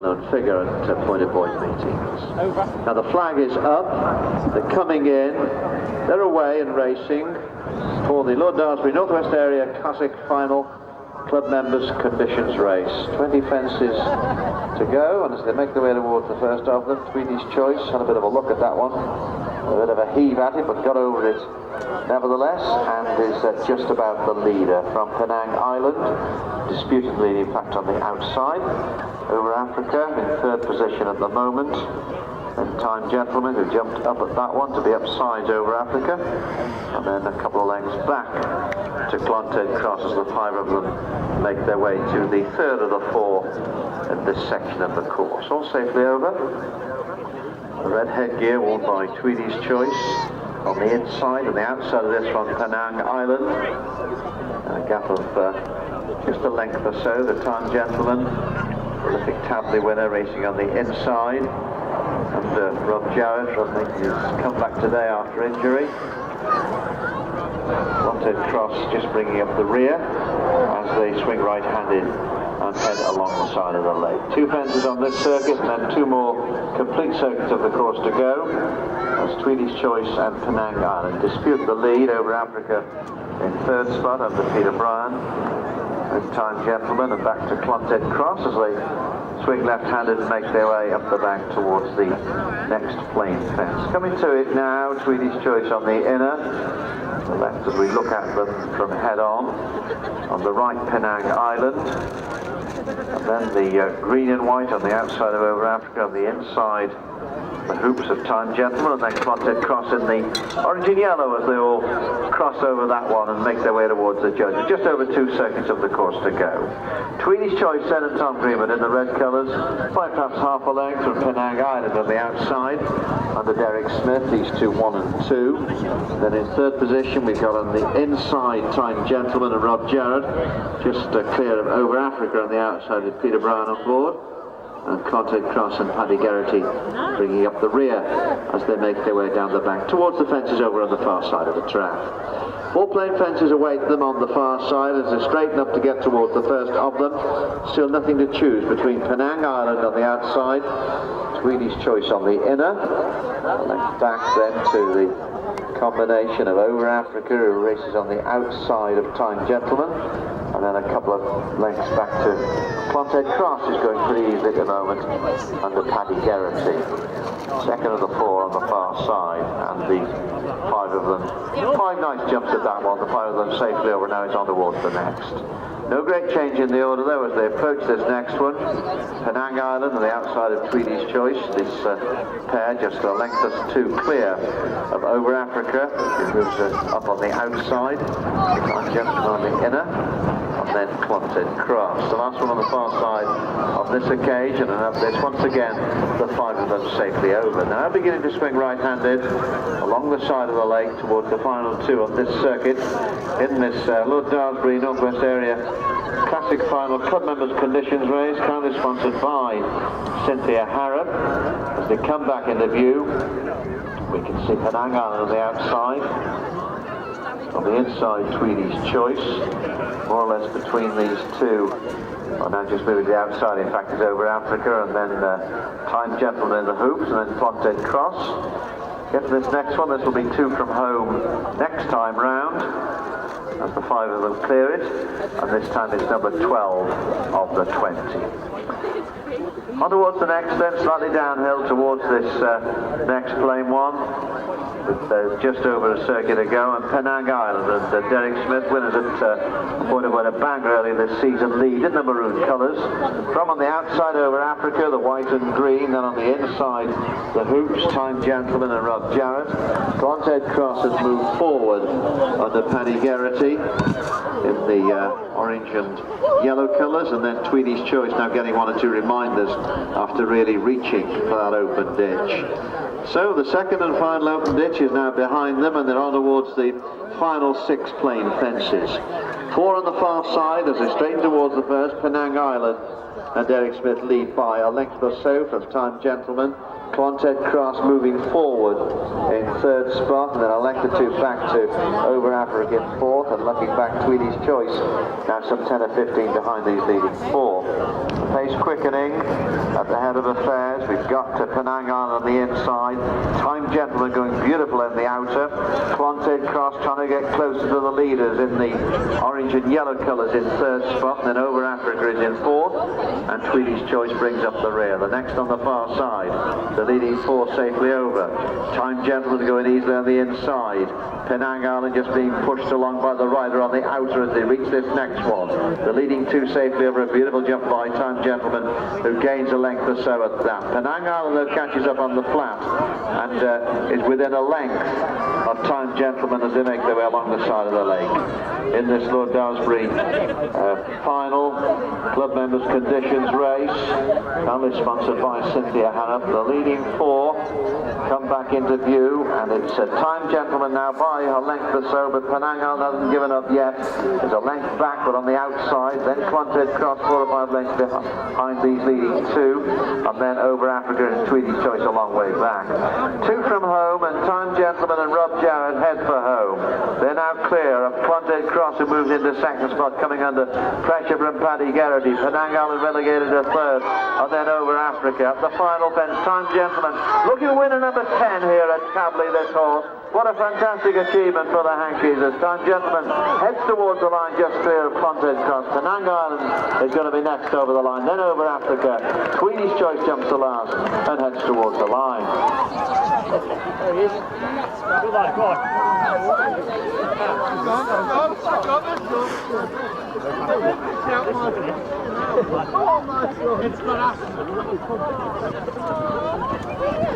known figure at Point of Boyd meetings. Now the flag is up, they're coming in, they're away and racing for the Lord Daresbury Northwest Area Classic Final Club Members Conditions Race. 20 fences to go, and as they make their way towards the first of them, Tweedy's Choice had a bit of a look at that one, a bit of a heave at it, but got over it nevertheless, and is just about the leader from Penang Island, disputed lead in fact on the outside. Over Africa in third position at the moment, and Time Gentleman, who jumped up at that one to be upsides Over Africa, and then a couple of lengths back to Clonted Cross as the five of them make their way to the third of the four in this section of the course. All safely over. The red headgear worn by Tweedy's Choice on the inside, and the outside of this from Penang Island. A gap of just a length or so. The Time Gentleman, prolific Tabley winner, racing on the inside. And Rob Jarrett, I think he's come back today after injury. Clonted Cross just bringing up the rear as they swing right-handed and head along the side of the lake. Two fences on this circuit, and then two more complete circuits of the course to go, as Tweedy's Choice and Penang Island dispute the lead. Over Africa in third spot under Peter Bryan, and Time Gentleman, and back to Clonted Cross as they swing left-handed and make their way up the bank towards the next plain fence. Coming to it now, Tweedy's Choice on the inner, the left as we look at them from head on the right Penang Island, and then the green and white on the outside of Over Africa, on the inside the hoops of Time Gentleman, and then Clonted Cross in the orange and yellow as they all cross over that one and make their way towards the judges. Just over two circuits of the course to go. Tweedy's Choice, then, and Tom Greenwood in the red colours, by perhaps half a length from Penang Island on the outside under Derek Smith, these two 1 and 2. Then in third position we've got on the inside Time Gentleman and Rob Jarrett, just clear of Over Africa on the outside with Peter Bryan on board, and Clonted Cross and Paddy Geraghty bringing up the rear as they make their way down the bank towards the fences over on the far side of the track. Four plain fences await them on the far side as they straighten up to get towards the first of them. Still nothing to choose between Penang Island on the outside, Tweedy's Choice on the inner, left back then to the combination of Over Africa, who races on the outside of Time Gentleman, and then a couple of lengths back to Clonted Cross, who's going pretty easily at the moment under Paddy Geraghty. Second of the four on the far side, and the five of them, five nice jumps at that one, the five of them safely over. Now it's on towards the next. No great change in the order though as they approach this next one. Penang Island on the outside of Tweedy's Choice, this pair just a length or two clear of Over Africa, who moves up on the outside, Time Gentleman on the inner, and then Clonted Cross. The last one on the far side on this occasion, and of this once again the five of them safely over. Now beginning to swing right-handed along the side of the lake towards the final two on this circuit in this Lord Daresbury Northwest Area Classic Final Club Members Conditions Race, kindly sponsored by Cynthia Harrop. As they come back into view, we can see Penang Island on the outside. On the inside, Tweedy's Choice, more or less between these two. Well, now just moving to the outside, in fact, is Over Africa, and then Time Gentleman in the hoops, and then Clonted Cross. Get to this next one, this will be two from home next time round, as the five of them clear it, and this time it's number 12 of the 20. On towards the next then, slightly downhill towards this next plain one, with just over a circuit to go, and Penang Island, and Derek Smith, winners at Point of Boyd Bank early this season, lead in the maroon colours. From on the outside Over Africa, the white and green, then on the inside the hoops, Time Gentleman and Rob Jarrett. Clonted Cross has moved forward under Paddy Geraghty in the orange and yellow colours, and then Tweedy's Choice now getting one or two reminders after really reaching for that open ditch. So the second and final open ditch is now behind them, and they're on towards the final six plain fences. Four on the far side as they straighten towards the first. Penang Island and Derek Smith lead by a length or so from Time Gentleman. Clonted Cross moving forward in third spot, and then a length or two back to Over Africa in fourth, and looking back Tweedy's Choice now some 10 or 15 behind these leading four. The pace quickening at the head of affairs. We've got Penang Island on the inside. Time Gentleman going beautiful in the outer. Quanted Cross trying to get closer to the leaders in the orange and yellow colours in third spot. And then Over Africa is in fourth. And Tweedy's Choice brings up the rear. The next on the far side, the leading four safely over. Time Gentleman going easily on the inside. Penang Island just being pushed along by the rider on the outer as they reach this next one. The leading two safely over. A beautiful jump by Time Gentleman, who gains a length or so at that. Penang Island though catches up on the flat and is within a length of Time Gentleman as they make their way along the side of the lake. In this Lord Daresbury final club members conditions race, only sponsored by Cynthia Hannah. The leading four come back into view, and it's Time Gentleman now by a length or so, but Penang Island hasn't given up yet. There's a length backward on the outside, then Quanted Cross 4 or 5 lengths behind these leading two, and then Over Africa and Tweedy's Choice a long way back. Two from home, and Time Gentleman and Rob Jarrett head for home. They're now clear of Quanted Cross, who moves into second spot, coming under pressure from Paddy Geraghty. Penang Island relegated to third, and then Over Africa. At the final fence, Time Gentleman looking to win a number 10 here at Tabley, this horse. What a fantastic achievement for the Hankies as Time Gentleman heads towards the line just clear of Quanted Cross. Penang Island is going to be next over the line, then Over Africa. Tweedy's Choice jumps the last and heads towards the line. There he is. Good lad, go on.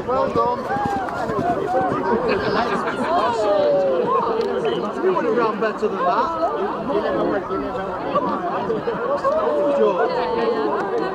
Well done. You would have run better than that. George.